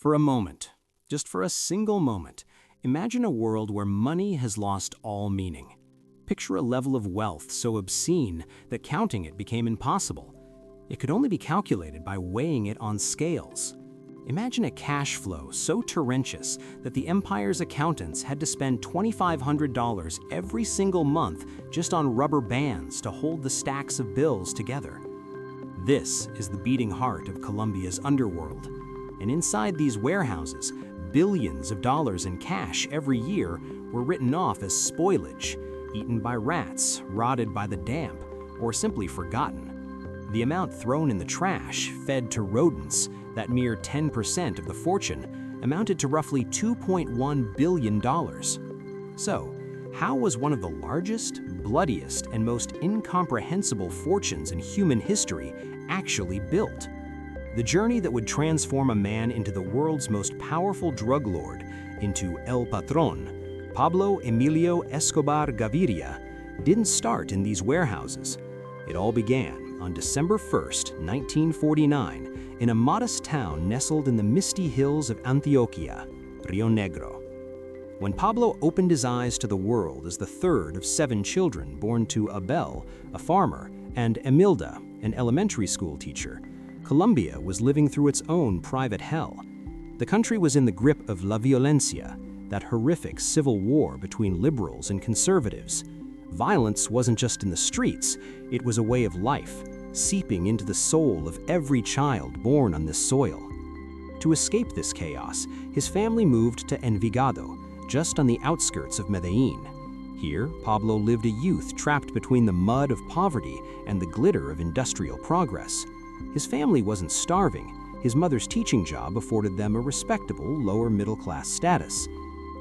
For a moment, just for a single moment, imagine a world where money has lost all meaning. Picture a level of wealth so obscene that counting it became impossible. It could only be calculated by weighing it on scales. Imagine a cash flow so torrentious that the empire's accountants had to spend $2,500 every single month just on rubber bands to hold the stacks of bills together. This is the beating heart of Colombia's underworld. And inside these warehouses, billions of dollars in cash every year were written off as spoilage, eaten by rats, rotted by the damp, or simply forgotten. The amount thrown in the trash, fed to rodents, that mere 10% of the fortune, amounted to roughly $2.1 billion. So, how was one of the largest, bloodiest, and most incomprehensible fortunes in human history actually built? The journey that would transform a man into the world's most powerful drug lord, into El Patron, Pablo Emilio Escobar Gaviria, didn't start in these warehouses. It all began on December 1st, 1949, in a modest town nestled in the misty hills of Antioquia, Rio Negro. When Pablo opened his eyes to the world as the third of 7 children born to Abel, a farmer, and Emilda, an elementary school teacher, Colombia was living through its own private hell. The country was in the grip of La Violencia, that horrific civil war between liberals and conservatives. Violence wasn't just in the streets, it was a way of life, seeping into the soul of every child born on this soil. To escape this chaos, his family moved to Envigado, just on the outskirts of Medellin. Here, Pablo lived a youth trapped between the mud of poverty and the glitter of industrial progress. His family wasn't starving. His mother's teaching job afforded them a respectable lower middle-class status.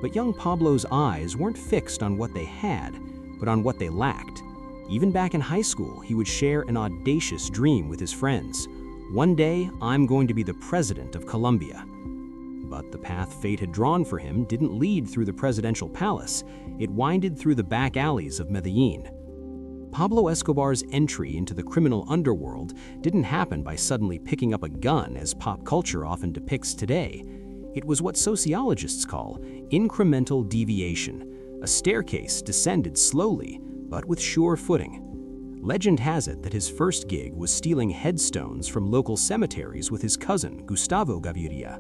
But young Pablo's eyes weren't fixed on what they had, but on what they lacked. Even back in high school, he would share an audacious dream with his friends. One day, I'm going to be the president of Colombia. But the path fate had drawn for him didn't lead through the presidential palace. It winded through the back alleys of Medellin. Pablo Escobar's entry into the criminal underworld didn't happen by suddenly picking up a gun, as pop culture often depicts today. It was what sociologists call incremental deviation. A staircase descended slowly, but with sure footing. Legend has it that his first gig was stealing headstones from local cemeteries with his cousin, Gustavo Gaviria.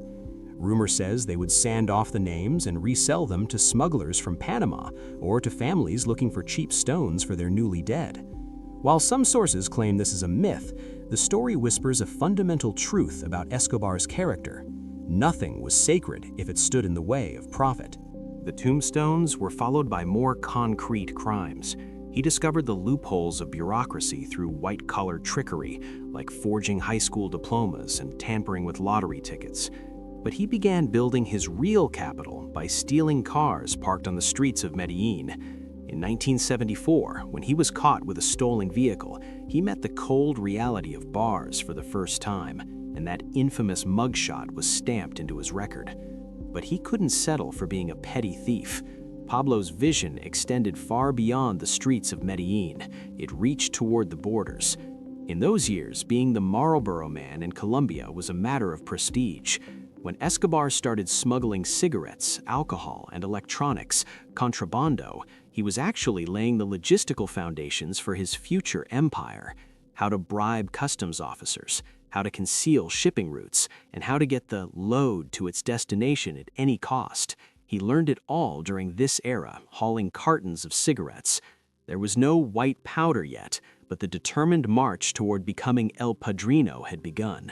Rumor says they would sand off the names and resell them to smugglers from Panama or to families looking for cheap stones for their newly dead. While some sources claim this is a myth, the story whispers a fundamental truth about Escobar's character. Nothing was sacred if it stood in the way of profit. The tombstones were followed by more concrete crimes. He discovered the loopholes of bureaucracy through white-collar trickery, like forging high school diplomas and tampering with lottery tickets. But he began building his real capital by stealing cars parked on the streets of Medellin. In 1974, when he was caught with a stolen vehicle, he met the cold reality of bars for the first time, and that infamous mugshot was stamped into his record. But he couldn't settle for being a petty thief. Pablo's vision extended far beyond the streets of Medellin. It reached toward the borders. In those years, being the MARLBORO man in Colombia was a matter of prestige. When Escobar started smuggling cigarettes, alcohol, and electronics, contrabando, he was actually laying the logistical foundations for his future empire. How to bribe customs officers, how to conceal shipping routes, and how to get the load to its destination at any cost. He learned it all during this era, hauling cartons of cigarettes. There was no white powder yet, but the determined march toward becoming El Padrino had begun.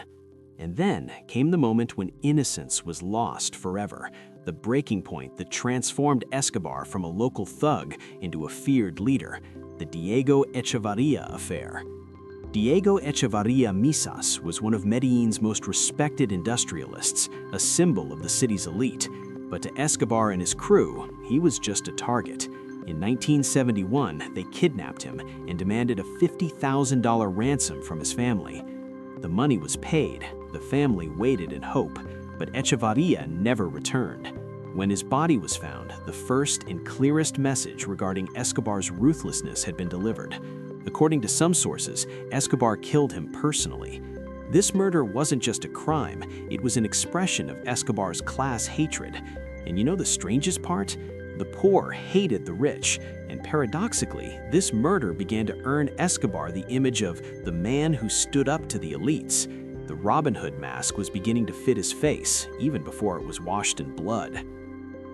And then came the moment when innocence was lost forever, the breaking point that transformed Escobar from a local thug into a feared leader, the Diego Echevarria affair. Diego Echevarria Misas was one of Medellin's most respected industrialists, a symbol of the city's elite. But to Escobar and his crew, he was just a target. In 1971, they kidnapped him and demanded a $50,000 ransom from his family. The money was paid, the family waited in hope, but Echevarria never returned. When his body was found, the first and clearest message regarding Escobar's ruthlessness had been delivered. According to some sources, Escobar killed him personally. This murder wasn't just a crime, it was an expression of Escobar's class hatred. And you know the strangest part? The poor hated the rich, and paradoxically, this murder began to earn Escobar the image of the man who stood up to the elites. The Robin Hood mask was beginning to fit his face, even before it was washed in blood.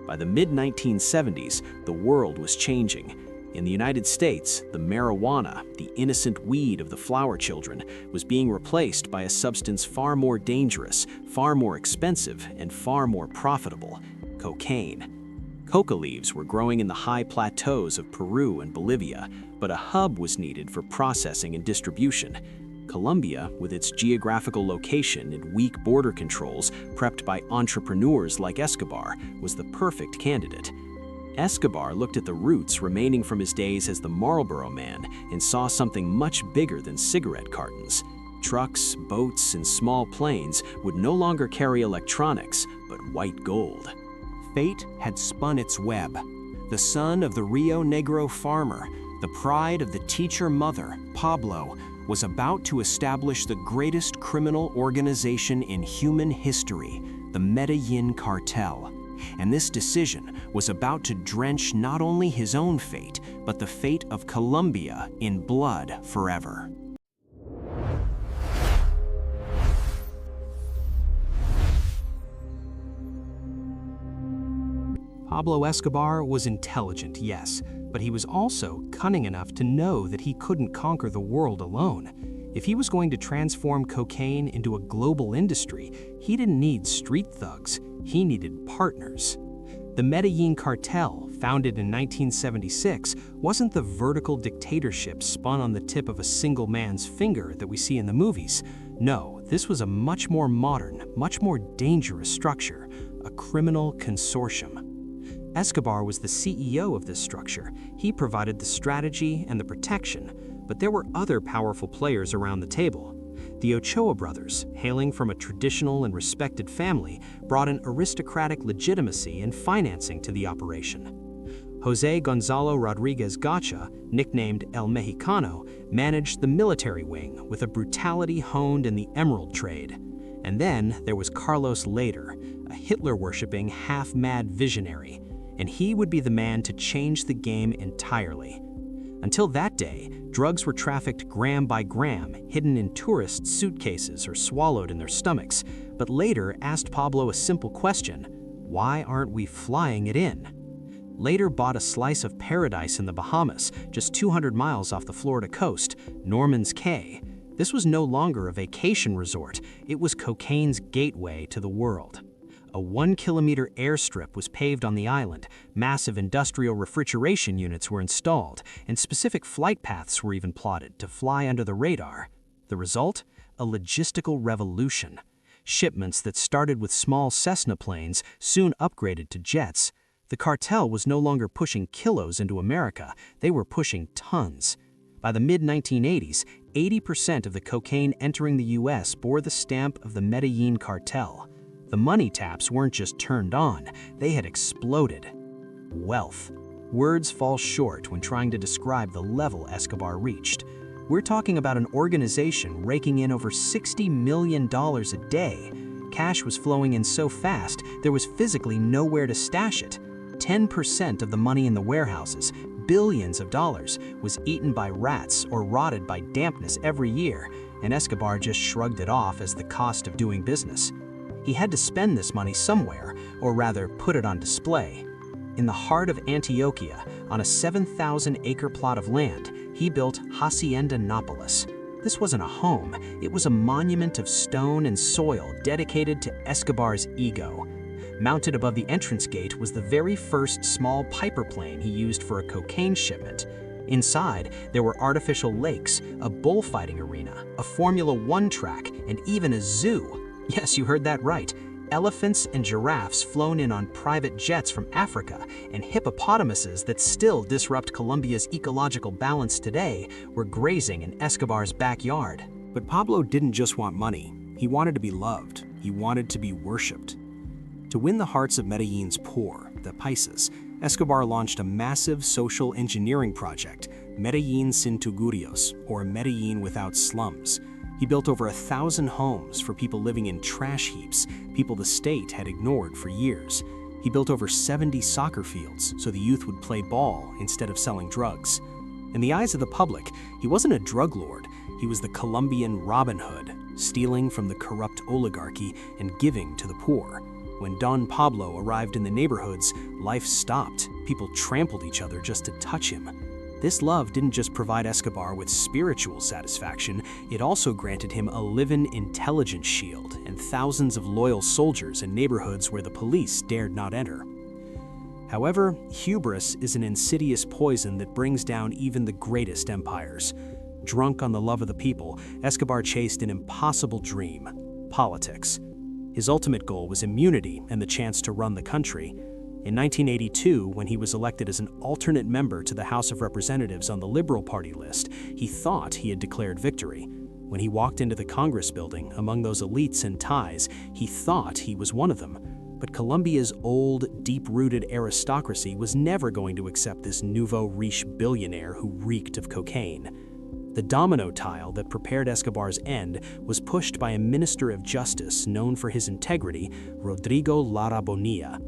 By the mid-1970s, the world was changing. In the United States, the marijuana, the innocent weed of the flower children, was being replaced by a substance far more dangerous, far more expensive, and far more profitable: cocaine. Coca leaves were growing in the high plateaus of Peru and Bolivia, but a hub was needed for processing and distribution. Colombia, with its geographical location and weak border controls prepped by entrepreneurs like Escobar, was the perfect candidate. Escobar looked at the roots remaining from his days as the Marlboro Man and saw something much bigger than cigarette cartons. Trucks, boats, and small planes would no longer carry electronics, but white gold. Fate had spun its web. The son of the Rio Negro farmer, the pride of the teacher mother, Pablo, was about to establish the greatest criminal organization in human history, the Medellin cartel. And this decision was about to drench not only his own fate, but the fate of Colombia in blood forever. Pablo Escobar was intelligent, yes, but he was also cunning enough to know that he couldn't conquer the world alone. If he was going to transform cocaine into a global industry, he didn't need street thugs, he needed partners. The Medellin cartel, founded in 1976, wasn't the vertical dictatorship spun on the tip of a single man's finger that we see in the movies. No, this was a much more modern, much more dangerous structure, a criminal consortium. Escobar was the CEO of this structure. He provided the strategy and the protection, but there were other powerful players around the table. The Ochoa brothers, hailing from a traditional and respected family, brought an aristocratic legitimacy and financing to the operation. Jose Gonzalo Rodriguez Gacha, nicknamed El Mexicano, managed the military wing with a brutality honed in the emerald trade. And then there was Carlos Lader, a Hitler-worshipping, half-mad visionary, and he would be the man to change the game entirely. Until that day, drugs were trafficked gram by gram, hidden in tourists' suitcases or swallowed in their stomachs, but Lader asked Pablo a simple question: why aren't we flying it in? Lader bought a slice of paradise in the Bahamas, just 200 miles off the Florida coast, Norman's Cay. This was no longer a vacation resort, it was cocaine's gateway to the world. A 1-kilometer airstrip was paved on the island, massive industrial refrigeration units were installed, and specific flight paths were even plotted to fly under the radar. The result? A logistical revolution. Shipments that started with small Cessna planes soon upgraded to jets. The cartel was no longer pushing kilos into America, they were pushing tons. By the mid-1980s, 80% of the cocaine entering the US bore the stamp of the Medellin cartel. The money taps weren't just turned on, they had exploded. Wealth. Words fall short when trying to describe the level Escobar reached. We're talking about an organization raking in over $60 million a day. Cash was flowing in so fast, there was physically nowhere to stash it. 10% of the money in the warehouses, billions of dollars, was eaten by rats or rotted by dampness every year, and Escobar just shrugged it off as the cost of doing business. He had to spend this money somewhere, or rather put it on display. In the heart of Antioquia, on a 7,000-acre plot of land, he built Hacienda Nápoles. This wasn't a home, it was a monument of stone and soil dedicated to Escobar's ego. Mounted above the entrance gate was the very first small Piper plane he used for a cocaine shipment. Inside, there were artificial lakes, a bullfighting arena, a Formula One track, and even a zoo. Yes, you heard that right. Elephants and giraffes flown in on private jets from Africa, and hippopotamuses that still disrupt Colombia's ecological balance today were grazing in Escobar's backyard. But Pablo didn't just want money. He wanted to be loved. He wanted to be worshipped. To win the hearts of Medellin's poor, the paisas, Escobar launched a massive social engineering project, Medellin Sin Tugurios, or Medellin Without Slums. He built over 1,000 homes for people living in trash heaps, people the state had ignored for years. He built over 70 soccer fields so the youth would play ball instead of selling drugs. In the eyes of the public, he wasn't a drug lord. He was the Colombian Robin Hood, stealing from the corrupt oligarchy and giving to the poor. When Don Pablo arrived in the neighborhoods, life stopped. People trampled each other just to touch him. This love didn't just provide Escobar with spiritual satisfaction, it also granted him a live-in intelligence shield and thousands of loyal soldiers in neighborhoods where the police dared not enter. However, hubris is an insidious poison that brings down even the greatest empires. Drunk on the love of the people, Escobar chased an impossible dream: politics. His ultimate goal was immunity and the chance to run the country. In 1982, when he was elected as an alternate member to the House of Representatives on the Liberal Party list, he thought he had declared victory. When he walked into the Congress building, among those elites and ties, he thought he was one of them. But Colombia's old, deep-rooted aristocracy was never going to accept this nouveau riche billionaire who reeked of cocaine. The domino tile that prepared Escobar's end was pushed by a minister of justice known for his integrity, Rodrigo Lara Bonilla.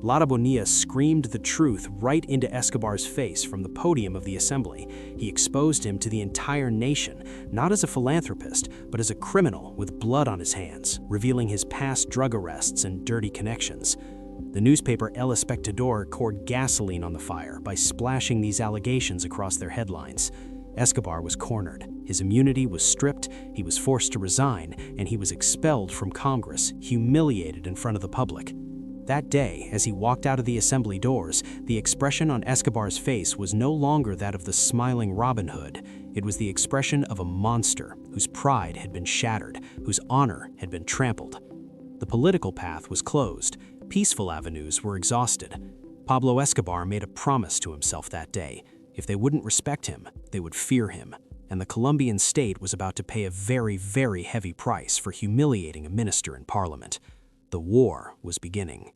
Lara Bonilla screamed the truth right into Escobar's face from the podium of the assembly. He exposed him to the entire nation, not as a philanthropist, but as a criminal with blood on his hands, revealing his past drug arrests and dirty connections. The newspaper El Espectador poured gasoline on the fire by splashing these allegations across their headlines. Escobar was cornered. His immunity was stripped, he was forced to resign, and he was expelled from Congress, humiliated in front of the public. That day, as he walked out of the assembly doors, the expression on Escobar's face was no longer that of the smiling Robin Hood. It was the expression of a monster whose pride had been shattered, whose honor had been trampled. The political path was closed. Peaceful avenues were exhausted. Pablo Escobar made a promise to himself that day. If they wouldn't respect him, they would fear him. And the Colombian state was about to pay a very, very heavy price for humiliating a minister in parliament. The war was beginning.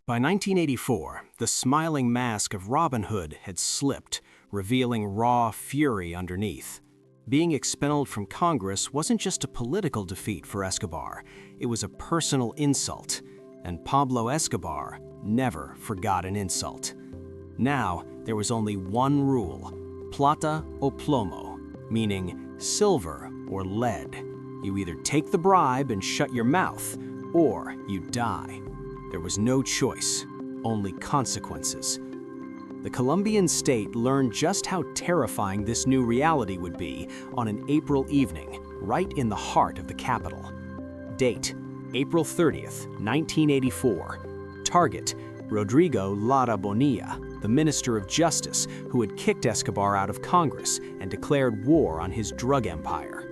By 1984, the smiling mask of Robin Hood had slipped, revealing raw fury underneath. Being expelled from Congress wasn't just a political defeat for Escobar, it was a personal insult. And Pablo Escobar never forgot an insult. Now, there was only one rule: Plata o Plomo, meaning silver or lead. You either take the bribe and shut your mouth, or you die. There was no choice, only consequences. The Colombian state learned just how terrifying this new reality would be on an April evening, right in the heart of the capital. Date: April 30th, 1984. Target: Rodrigo Lara Bonilla, the Minister of Justice who had kicked Escobar out of Congress and declared war on his drug empire.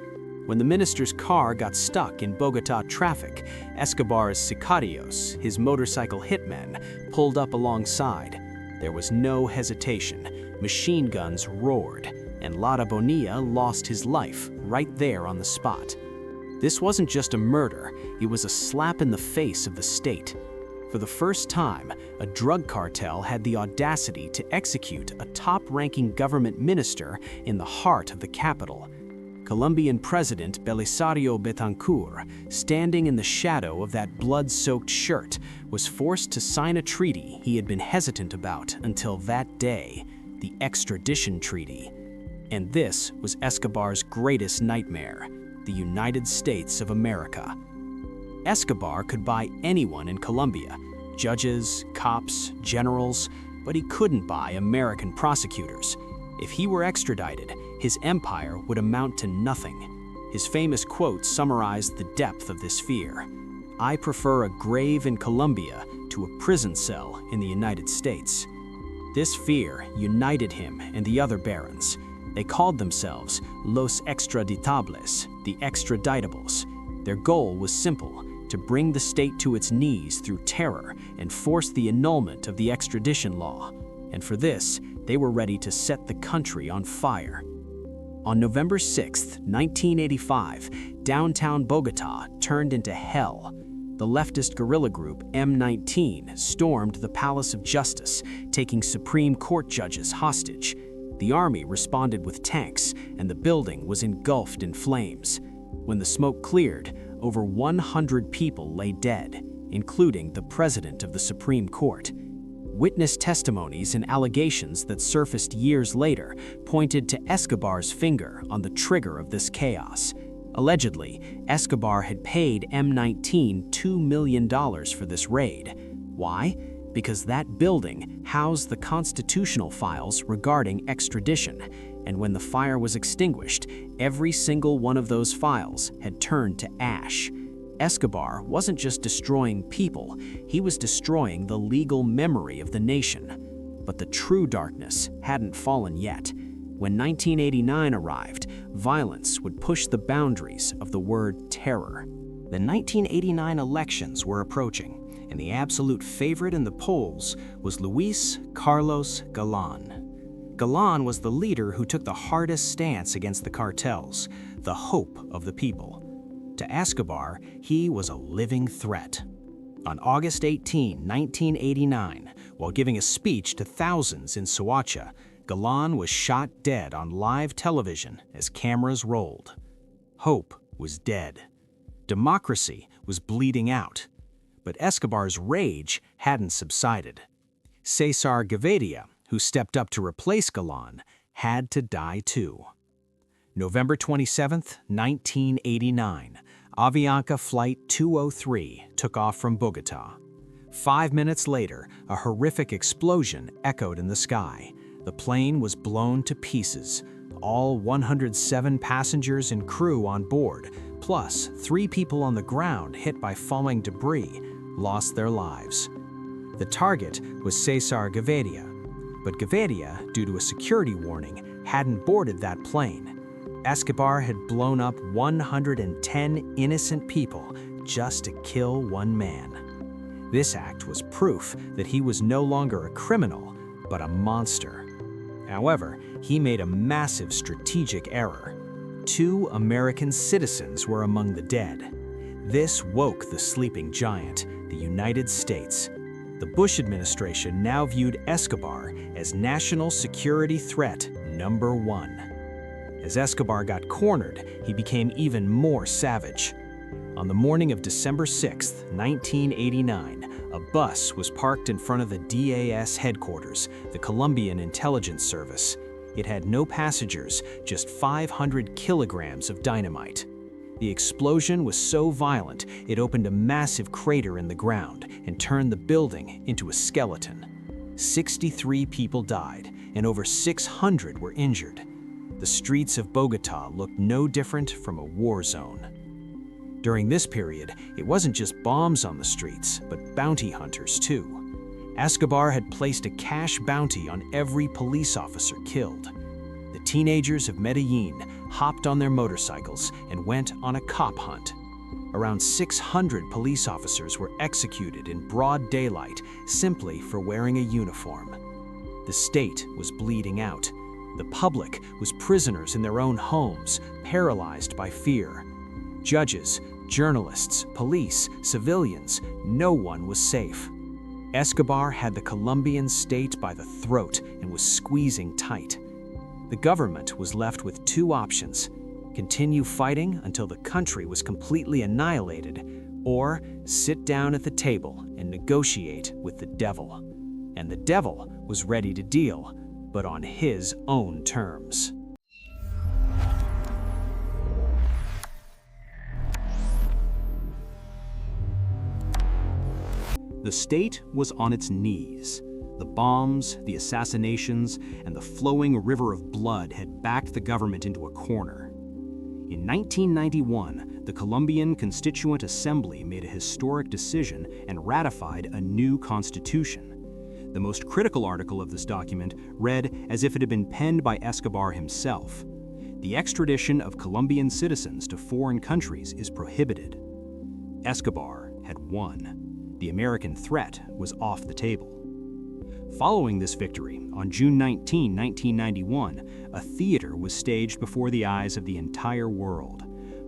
When the minister's car got stuck in Bogotá traffic, Escobar's sicarios, his motorcycle hitmen, pulled up alongside. There was no hesitation. Machine guns roared, and Lara Bonilla lost his life right there on the spot. This wasn't just a murder, it was a slap in the face of the state. For the first time, a drug cartel had the audacity to execute a top-ranking government minister in the heart of the capital. Colombian President Belisario Betancourt, standing in the shadow of that blood-soaked shirt, was forced to sign a treaty he had been hesitant about until that day, the extradition treaty. And this was Escobar's greatest nightmare: the United States of America. Escobar could buy anyone in Colombia, judges, cops, generals, but he couldn't buy American prosecutors. If he were extradited, his empire would amount to nothing. His famous quote summarized the depth of this fear: "I prefer a grave in Colombia to a prison cell in the United States." This fear united him and the other barons. They called themselves Los Extraditables, the extraditables. Their goal was simple: to bring the state to its knees through terror and force the annulment of the extradition law. And for this, they were ready to set the country on fire. On November 6, 1985, downtown Bogotá turned into hell. the leftist guerrilla group M19 stormed the Palace of Justice, taking Supreme Court judges hostage. The army responded with tanks, and the building was engulfed in flames. When the smoke cleared, over 100 people lay dead, including the president of the Supreme Court. Witness testimonies and allegations that surfaced years later pointed to Escobar's finger on the trigger of this chaos. Allegedly, Escobar had paid M19 $2 million for this raid. Why? Because that building housed the constitutional files regarding extradition, and when the fire was extinguished, every single one of those files had turned to ash. Escobar wasn't just destroying people, he was destroying the legal memory of the nation. But the true darkness hadn't fallen yet. When 1989 arrived, violence would push the boundaries of the word terror. The 1989 elections were approaching, and the absolute favorite in the polls was Luis Carlos Galan. Galan was the leader who took the hardest stance against the cartels, the hope of the people. To Escobar, he was a living threat. On August 18, 1989, while giving a speech to thousands in Soacha, Galan was shot dead on live television as cameras rolled. Hope was dead. Democracy was bleeding out. But Escobar's rage hadn't subsided. Cesar Gaviria, who stepped up to replace Galan, had to die too. November 27, 1989, Avianca Flight 203 took off from Bogota. 5 minutes later, a horrific explosion echoed in the sky. The plane was blown to pieces. All 107 passengers and crew on board, plus 3 people on the ground hit by falling debris, lost their lives. The target was Cesar Gaviria, but Gaviria, due to a security warning, hadn't boarded that plane. Escobar had blown up 110 innocent people just to kill one man. This act was proof that he was no longer a criminal, but a monster. However, he made a massive strategic error. 2 American citizens were among the dead. This woke the sleeping giant, the United States. The Bush administration now viewed Escobar as national security threat number 1. As Escobar got cornered, he became even more savage. On the morning of December 6, 1989, a bus was parked in front of the DAS headquarters, the Colombian intelligence service. It had no passengers, just 500 kilograms of dynamite. The explosion was so violent, it opened a massive crater in the ground and turned the building into a skeleton. 63 people died, and over 600 were injured. The streets of Bogota looked no different from a war zone. During this period, it wasn't just bombs on the streets, but bounty hunters too. Escobar had placed a cash bounty on every police officer killed. The teenagers of Medellin hopped on their motorcycles and went on a cop hunt. Around 600 police officers were executed in broad daylight simply for wearing a uniform. The state was bleeding out. The public was prisoners in their own homes, paralyzed by fear. Judges, journalists, police, civilians, no one was safe. Escobar had the Colombian state by the throat and was squeezing tight. The government was left with 2 options: continue fighting until the country was completely annihilated, or sit down at the table and negotiate with the devil. And the devil was ready to deal, but on his own terms. The state was on its knees. The bombs, the assassinations, and the flowing river of blood had backed the government into a corner. In 1991, the Colombian Constituent Assembly made a historic decision and ratified a new constitution. The most critical article of this document read as if it had been penned by Escobar himself. The extradition of Colombian citizens to foreign countries is prohibited. Escobar had won. The American threat was off the table. Following this victory, on June 19, 1991, a theater was staged before the eyes of the entire world.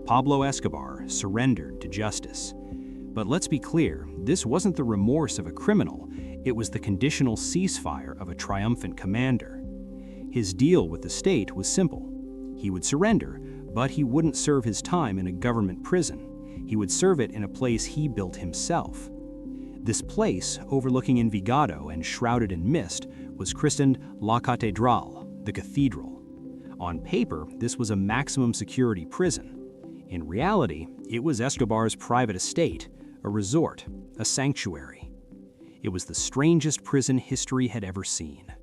Pablo Escobar surrendered to justice. But let's be clear, this wasn't the remorse of a criminal, it was the conditional ceasefire of a triumphant commander. His deal with the state was simple. He would surrender, but he wouldn't serve his time in a government prison. He would serve it in a place he built himself. This place, overlooking Envigado and shrouded in mist, was christened La Catedral, the cathedral. On paper, this was a maximum security prison. In reality, it was Escobar's private estate, a resort, a sanctuary. It was the strangest prison history had ever seen.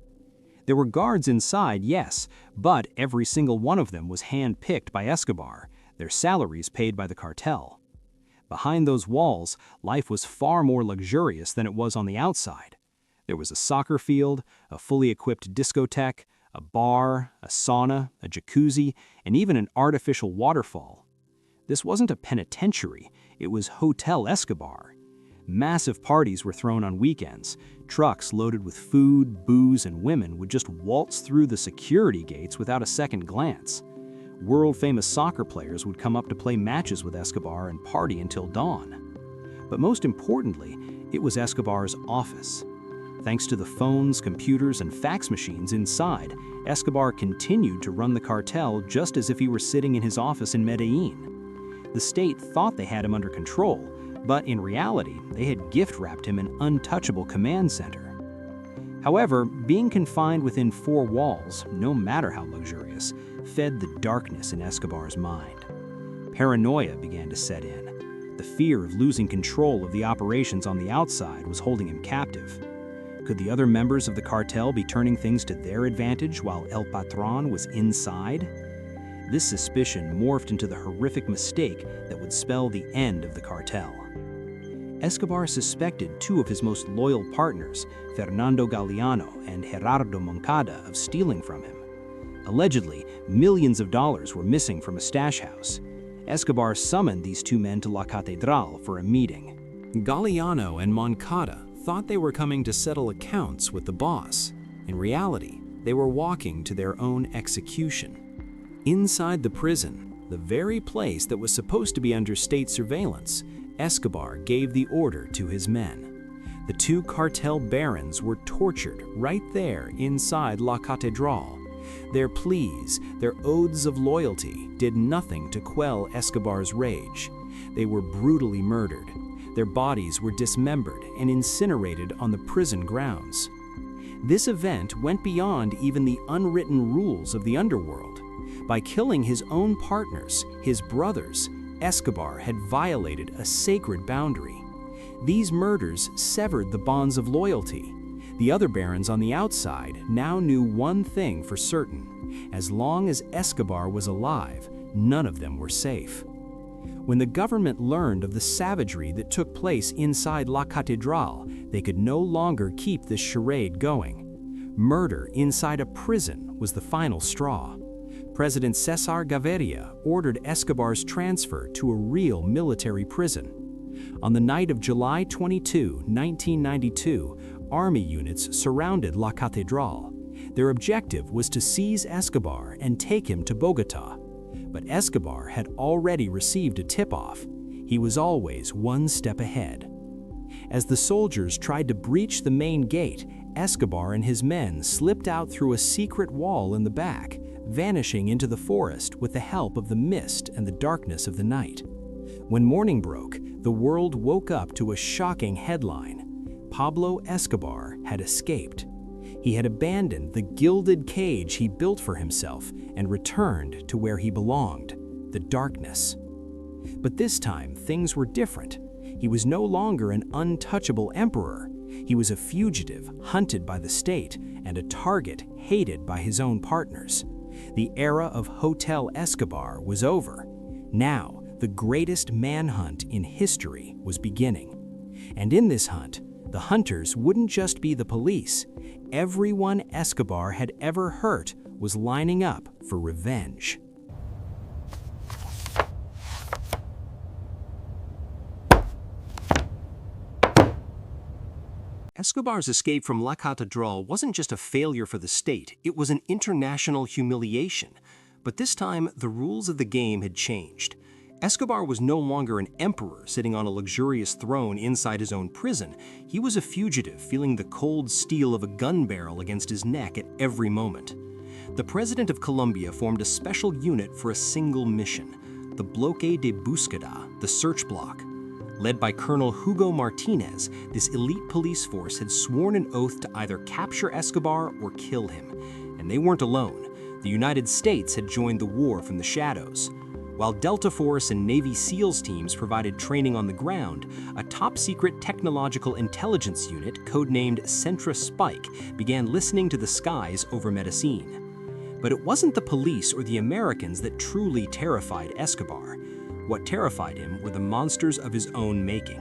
There were guards inside, yes, but every single one of them was hand-picked by Escobar, their salaries paid by the cartel. Behind those walls, life was far more luxurious than it was on the outside. There was a soccer field, a fully equipped discotheque, a bar, a sauna, a jacuzzi, and even an artificial waterfall. This wasn't a penitentiary, it was Hotel Escobar. Massive parties were thrown on weekends. Trucks loaded with food, booze, and women would just waltz through the security gates without a second glance. World-famous soccer players would come up to play matches with Escobar and party until dawn. But most importantly, it was Escobar's office. Thanks to the phones, computers, and fax machines inside, Escobar continued to run the cartel just as if he were sitting in his office in Medellin. The state thought they had him under control, but in reality, they had gift-wrapped him an untouchable command center. However, being confined within four walls, no matter how luxurious, fed the darkness in Escobar's mind. Paranoia began to set in. The fear of losing control of the operations on the outside was holding him captive. Could the other members of the cartel be turning things to their advantage while El Patron was inside? This suspicion morphed into the horrific mistake that would spell the end of the cartel. Escobar suspected two of his most loyal partners, Fernando Galeano and Gerardo Moncada, of stealing from him. Allegedly, millions of dollars were missing from a stash house. Escobar summoned these two men to La Catedral for a meeting. Galeano and Moncada thought they were coming to settle accounts with the boss. In reality, they were walking to their own execution. Inside the prison, the very place that was supposed to be under state surveillance, Escobar gave the order to his men. The two cartel barons were tortured right there inside La Catedral. Their pleas, their oaths of loyalty, did nothing to quell Escobar's rage. They were brutally murdered. Their bodies were dismembered and incinerated on the prison grounds. This event went beyond even the unwritten rules of the underworld. By killing his own partners, his brothers, Escobar had violated a sacred boundary. These murders severed the bonds of loyalty. The other barons on the outside now knew one thing for certain. As long as Escobar was alive, none of them were safe. When the government learned of the savagery that took place inside La Catedral, they could no longer keep this charade going. Murder inside a prison was the final straw. President Cesar Gaviria ordered Escobar's transfer to a real military prison. On the night of July 22, 1992, army units surrounded La Catedral. Their objective was to seize Escobar and take him to Bogota. But Escobar had already received a tip-off. He was always one step ahead. As the soldiers tried to breach the main gate, Escobar and his men slipped out through a secret wall in the back, vanishing into the forest with the help of the mist and the darkness of the night. When morning broke, the world woke up to a shocking headline. Pablo Escobar had escaped. He had abandoned the gilded cage he built for himself and returned to where he belonged, the darkness. But this time, things were different. He was no longer an untouchable emperor. He was a fugitive hunted by the state and a target hated by his own partners. The era of Hotel Escobar was over. Now, the greatest manhunt in history was beginning. And in this hunt, the hunters wouldn't just be the police. Everyone Escobar had ever hurt was lining up for revenge. Escobar's escape from La Catedral wasn't just a failure for the state, it was an international humiliation. But this time, the rules of the game had changed. Escobar was no longer an emperor sitting on a luxurious throne inside his own prison. He was a fugitive feeling the cold steel of a gun barrel against his neck at every moment. The president of Colombia formed a special unit for a single mission, the Bloque de Búsqueda, the search block. Led by Colonel Hugo Martinez, this elite police force had sworn an oath to either capture Escobar or kill him. And they weren't alone. The United States had joined the war from the shadows. While Delta Force and Navy SEALs teams provided training on the ground, a top-secret technological intelligence unit, codenamed Centra Spike, began listening to the skies over Medellin. But it wasn't the police or the Americans that truly terrified Escobar. What terrified him were the monsters of his own making.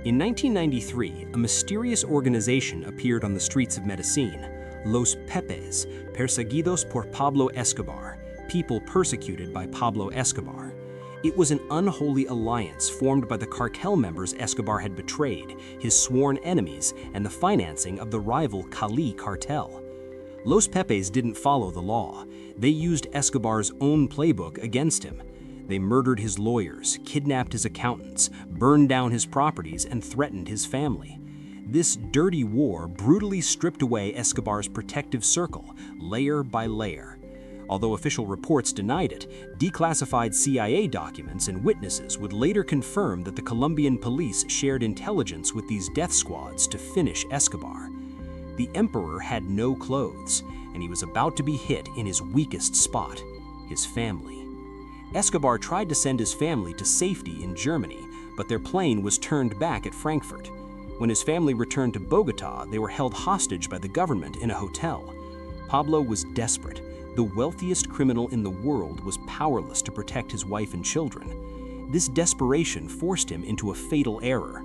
In 1993, a mysterious organization appeared on the streets of Medellin, Los Pepes, perseguidos por Pablo Escobar, people persecuted by Pablo Escobar. It was an unholy alliance formed by the cartel members Escobar had betrayed, his sworn enemies, and the financing of the rival Cali cartel. Los Pepes didn't follow the law. They used Escobar's own playbook against him. They murdered his lawyers, kidnapped his accountants, burned down his properties, and threatened his family. This dirty war brutally stripped away Escobar's protective circle, layer by layer. Although official reports denied it, declassified CIA documents and witnesses would later confirm that the Colombian police shared intelligence with these death squads to finish Escobar. The emperor had no clothes, and he was about to be hit in his weakest spot, his family. Escobar tried to send his family to safety in Germany, but their plane was turned back at Frankfurt. When his family returned to Bogota, they were held hostage by the government in a hotel. Pablo was desperate. The wealthiest criminal in the world was powerless to protect his wife and children. This desperation forced him into a fatal error.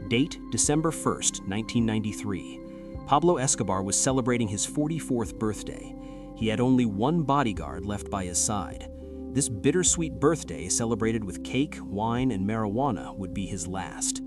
Date, December 1st, 1993. Pablo Escobar was celebrating his 44th birthday. He had only one bodyguard left by his side. This bittersweet birthday, celebrated with cake, wine, and marijuana, would be his last.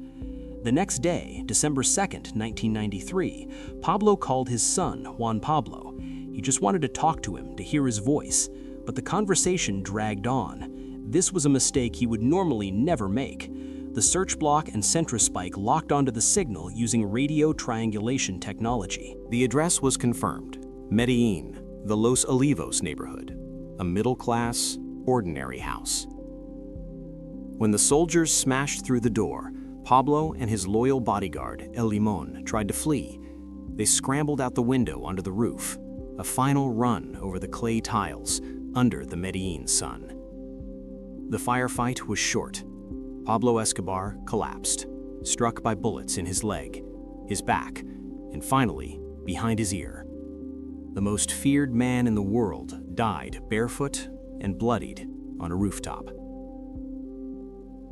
The next day, December 2nd, 1993, Pablo called his son, Juan Pablo. He just wanted to talk to him, to hear his voice, but the conversation dragged on. This was a mistake he would normally never make. The search block and Centra Spike locked onto the signal using radio triangulation technology. The address was confirmed: Medellin, the Los Olivos neighborhood, a middle-class, ordinary house. When the soldiers smashed through the door, Pablo and his loyal bodyguard, El Limon, tried to flee. They scrambled out the window onto the roof, a final run over the clay tiles under the Medellin sun. The firefight was short. Pablo Escobar collapsed, struck by bullets in his leg, his back, and finally, behind his ear. The most feared man in the world died barefoot and bloodied on a rooftop.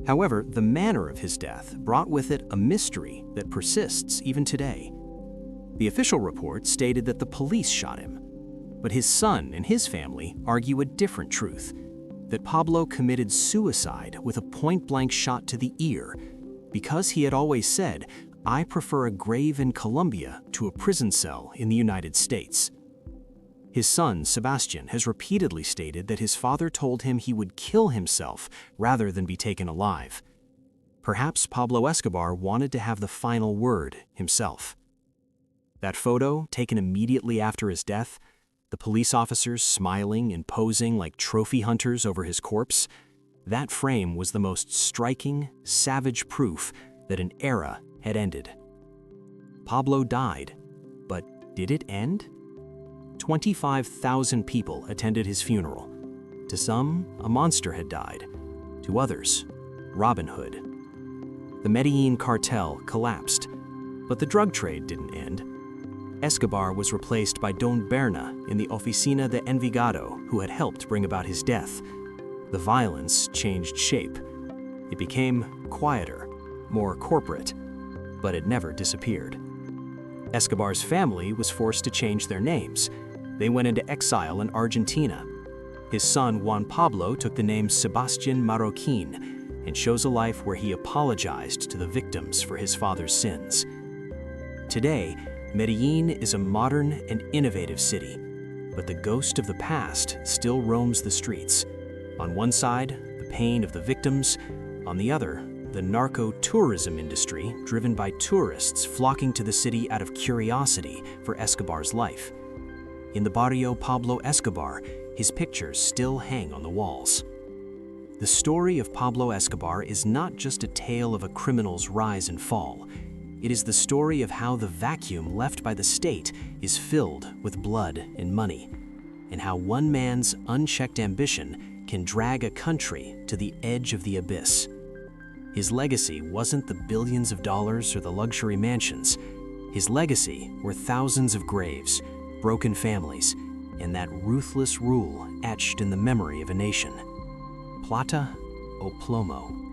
However, the manner of his death brought with it a mystery that persists even today. The official report stated that the police shot him, but his son and his family argue a different truth, that Pablo committed suicide with a point-blank shot to the ear because he had always said, "I prefer a grave in Colombia to a prison cell in the United States." His son, Sebastian, has repeatedly stated that his father told him he would kill himself rather than be taken alive. Perhaps Pablo Escobar wanted to have the final word himself. That photo, taken immediately after his death, the police officers smiling and posing like trophy hunters over his corpse, that frame was the most striking, savage proof that an era had ended. Pablo died, but did it end? 25,000 people attended his funeral. To some, a monster had died. To others, Robin Hood. The Medellin cartel collapsed, but the drug trade didn't end. Escobar was replaced by Don Berna in the Oficina de Envigado, who had helped bring about his death. The violence changed shape. It became quieter, more corporate, but it never disappeared. Escobar's family was forced to change their names. They went into exile in Argentina. His son, Juan Pablo, took the name Sebastian Marroquin and chose a life where he apologized to the victims for his father's sins. Today, Medellin is a modern and innovative city, but the ghost of the past still roams the streets. On one side, the pain of the victims. On the other, the narco-tourism industry, driven by tourists flocking to the city out of curiosity for Escobar's life. In the barrio Pablo Escobar, his pictures still hang on the walls. The story of Pablo Escobar is not just a tale of a criminal's rise and fall. It is the story of how the vacuum left by the state is filled with blood and money, and how one man's unchecked ambition can drag a country to the edge of the abyss. His legacy wasn't the billions of dollars or the luxury mansions. His legacy were thousands of graves, broken families, and that ruthless rule etched in the memory of a nation. Plata o Plomo.